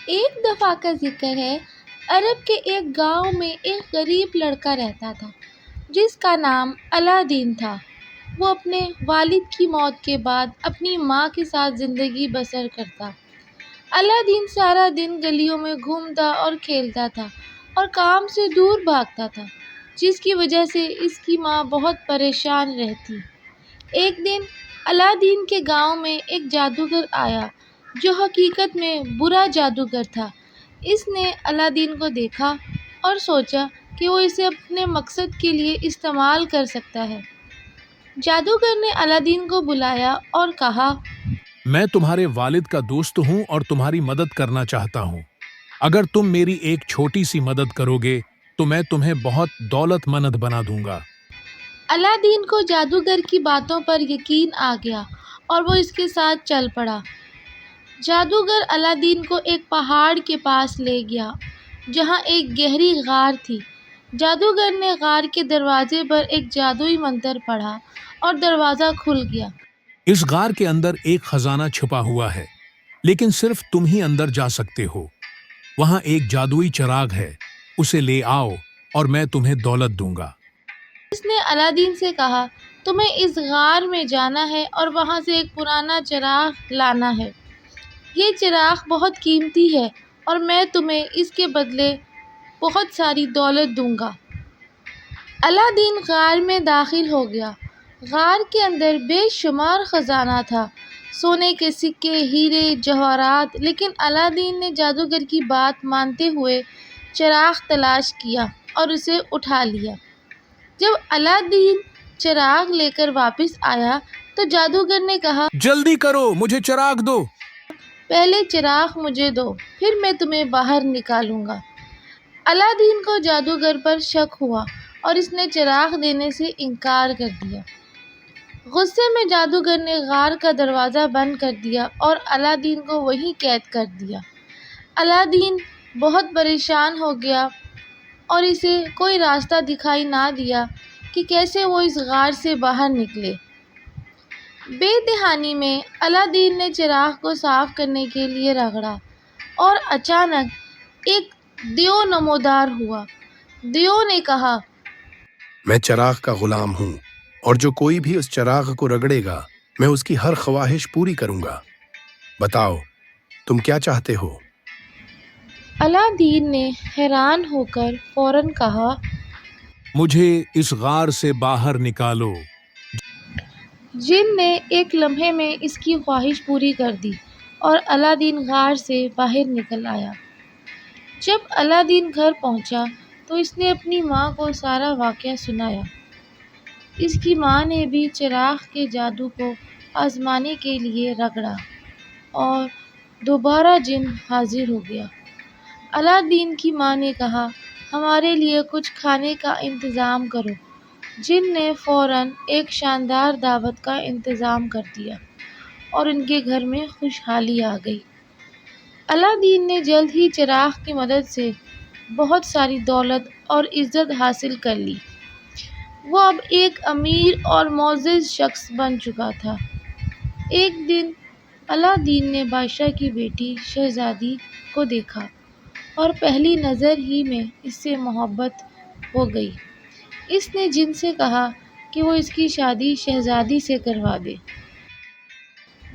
ایک دفعہ کا ذکر ہے، عرب کے ایک گاؤں میں ایک غریب لڑکا رہتا تھا جس کا نام الادین تھا۔ وہ اپنے والد کی موت کے بعد اپنی ماں کے ساتھ زندگی بسر کرتا۔ الادین سارا دن گلیوں میں گھومتا اور کھیلتا تھا اور کام سے دور بھاگتا تھا، جس کی وجہ سے اس کی ماں بہت پریشان رہتی۔ ایک دن الادین کے گاؤں میں ایک جادوگر آیا جو حقیقت میں برا جادوگر تھا۔ اس نے الادین کو دیکھا اور سوچا کہ وہ اسے اپنے مقصد کے لیے استعمال کر سکتا ہے۔ جادوگر نے الادین کو بلایا اور کہا، میں تمہارے والد کا دوست ہوں اور تمہاری مدد کرنا چاہتا ہوں۔ اگر تم میری ایک چھوٹی سی مدد کرو گے تو میں تمہیں بہت دولت مند بنا دوں گا۔ الادین کو جادوگر کی باتوں پر یقین آ گیا اور وہ اس کے ساتھ چل پڑا۔ جادوگر الادین کو ایک پہاڑ کے پاس لے گیا جہاں ایک گہری غار تھی۔ جادوگر نے غار کے دروازے پر ایک جادوئی منتر پڑھا اور دروازہ کھل گیا۔ اس غار کے اندر ایک خزانہ چھپا ہوا ہے، لیکن صرف تم ہی اندر جا سکتے ہو۔ وہاں ایک جادوئی چراغ ہے، اسے لے آؤ اور میں تمہیں دولت دوں گا۔ اس نے الادین سے کہا، تمہیں اس غار میں جانا ہے اور وہاں سے ایک پرانا چراغ لانا ہے۔ یہ چراغ بہت قیمتی ہے اور میں تمہیں اس کے بدلے بہت ساری دولت دوں گا۔ الادین غار میں داخل ہو گیا۔ غار کے اندر بے شمار خزانہ تھا، سونے کے سکے، ہیرے، جواہرات، لیکن الادین نے جادوگر کی بات مانتے ہوئے چراغ تلاش کیا اور اسے اٹھا لیا۔ جب الادین چراغ لے کر واپس آیا تو جادوگر نے کہا، جلدی کرو، مجھے چراغ دو۔ پہلے چراغ مجھے دو، پھر میں تمہیں باہر نکالوں گا۔ الادین کو جادوگر پر شک ہوا اور اس نے چراغ دینے سے انکار کر دیا۔ غصے میں جادوگر نے غار کا دروازہ بند کر دیا اور الادین کو وہیں قید کر دیا۔ الادین بہت پریشان ہو گیا اور اسے کوئی راستہ دکھائی نہ دیا کہ کیسے وہ اس غار سے باہر نکلے۔ بے دہانی میں الادین نے چراغ کو صاف کرنے کے لیے رگڑا اور اچانک ایک دیو نمودار ہوا۔ دیو نے کہا، میں چراغ کا غلام ہوں اور جو کوئی بھی اس چراغ کو رگڑے گا میں اس کی ہر خواہش پوری کروں گا۔ بتاؤ تم کیا چاہتے ہو؟ الادین نے حیران ہو کر فوراً کہا، مجھے اس غار سے باہر نکالو۔ جن نے ایک لمحے میں اس کی خواہش پوری کر دی اور الادین غار سے باہر نکل آیا۔ جب الادین گھر پہنچا تو اس نے اپنی ماں کو سارا واقعہ سنایا۔ اس کی ماں نے بھی چراغ کے جادو کو آزمانے کے لیے رگڑا اور دوبارہ جن حاضر ہو گیا۔ الادین کی ماں نے کہا، ہمارے لیے کچھ کھانے کا انتظام کرو۔ جن نے فوراً ایک شاندار دعوت کا انتظام کر دیا اور ان کے گھر میں خوشحالی آ گئی۔ الادین نے جلد ہی چراغ کی مدد سے بہت ساری دولت اور عزت حاصل کر لی۔ وہ اب ایک امیر اور معزز شخص بن چکا تھا۔ ایک دن الادین نے بادشاہ کی بیٹی شہزادی کو دیکھا اور پہلی نظر ہی میں اس سے محبت ہو گئی۔ اس نے جن سے کہا کہ وہ اس کی شادی شہزادی سے کروا دے۔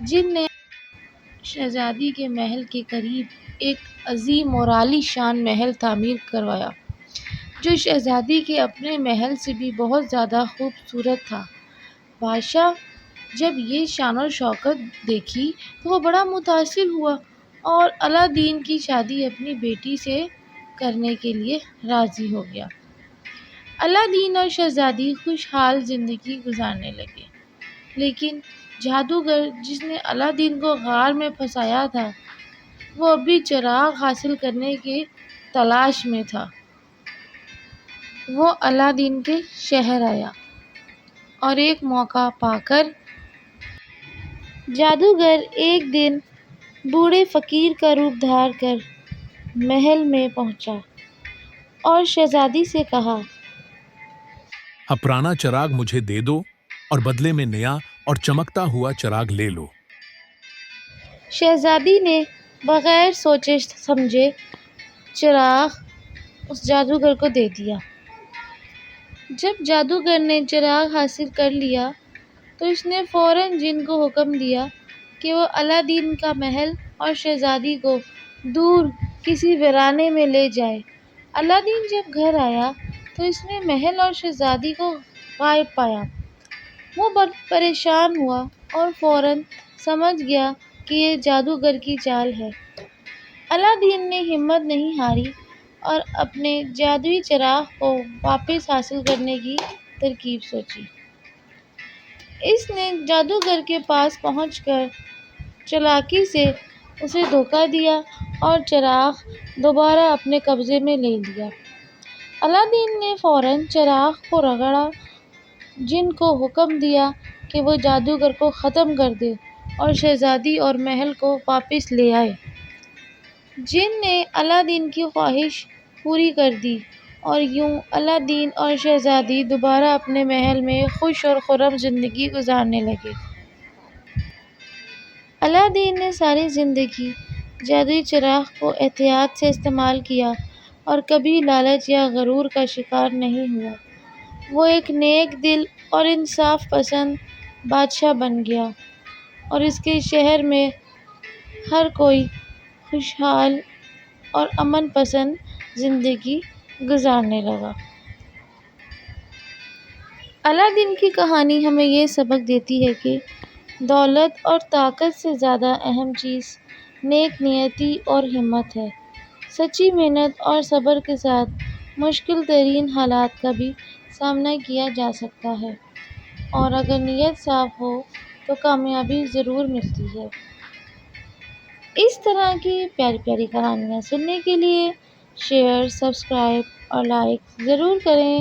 جن نے شہزادی کے محل کے قریب ایک عظیم اور عالی شان محل تعمیر کروایا جو شہزادی کے اپنے محل سے بھی بہت زیادہ خوبصورت تھا۔ بادشاہ جب یہ شان و شوکت دیکھی تو وہ بڑا متاثر ہوا اور الادین کی شادی اپنی بیٹی سے کرنے کے لیے راضی ہو گیا۔ الادین اور شہزادی خوشحال زندگی گزارنے لگے، لیکن جادوگر جس نے الادین کو غار میں پھنسایا تھا وہ اب بھی چراغ حاصل کرنے کے تلاش میں تھا۔ وہ الادین کے شہر آیا اور ایک موقع پا کر جادوگر ایک دن بوڑھے فقیر کا روپ دھار کر محل میں پہنچا اور شہزادی سے کہا، اب پرانا چراغ مجھے دے دو اور بدلے میں نیا اور چمکتا ہوا چراغ لے لو۔ شہزادی نے بغیر سوچے سمجھے چراغ اس جادوگر کو دے دیا۔ جب جادوگر نے چراغ حاصل کر لیا تو اس نے فوراً جن کو حکم دیا کہ وہ الادین کا محل اور شہزادی کو دور کسی ویرانے میں لے جائے۔ الادین جب گھر آیا تو اس نے محل اور شہزادی کو غائب پایا۔ وہ بہت پریشان ہوا اور فوراً سمجھ گیا کہ یہ جادوگر کی چال ہے۔ الادین نے ہمت نہیں ہاری اور اپنے جادوئی چراغ کو واپس حاصل کرنے کی ترکیب سوچی۔ اس نے جادوگر کے پاس پہنچ کر چالاکی سے اسے دھوکہ دیا اور چراغ دوبارہ اپنے قبضے میں لے لیا۔ الادین نے فوراً چراغ کو رگڑا، جن کو حکم دیا کہ وہ جادوگر کو ختم کر دے اور شہزادی اور محل کو واپس لے آئے۔ جن نے الادین کی خواہش پوری کر دی اور یوں الادین اور شہزادی دوبارہ اپنے محل میں خوش اور خرم زندگی گزارنے لگے۔ الادین نے ساری زندگی جادوئی چراغ کو احتیاط سے استعمال کیا اور کبھی لالچ یا غرور کا شکار نہیں ہوا۔ وہ ایک نیک دل اور انصاف پسند بادشاہ بن گیا اور اس کے شہر میں ہر کوئی خوشحال اور امن پسند زندگی گزارنے لگا۔ الادین کی کہانی ہمیں یہ سبق دیتی ہے کہ دولت اور طاقت سے زیادہ اہم چیز نیک نیتی اور ہمت ہے۔ سچی محنت اور صبر کے ساتھ مشکل ترین حالات کا بھی سامنا کیا جا سکتا ہے اور اگر نیت صاف ہو تو کامیابی ضرور ملتی ہے۔ اس طرح کی پیاری پیاری کہانیاں سننے کے لیے شیئر، سبسکرائب اور لائک ضرور کریں۔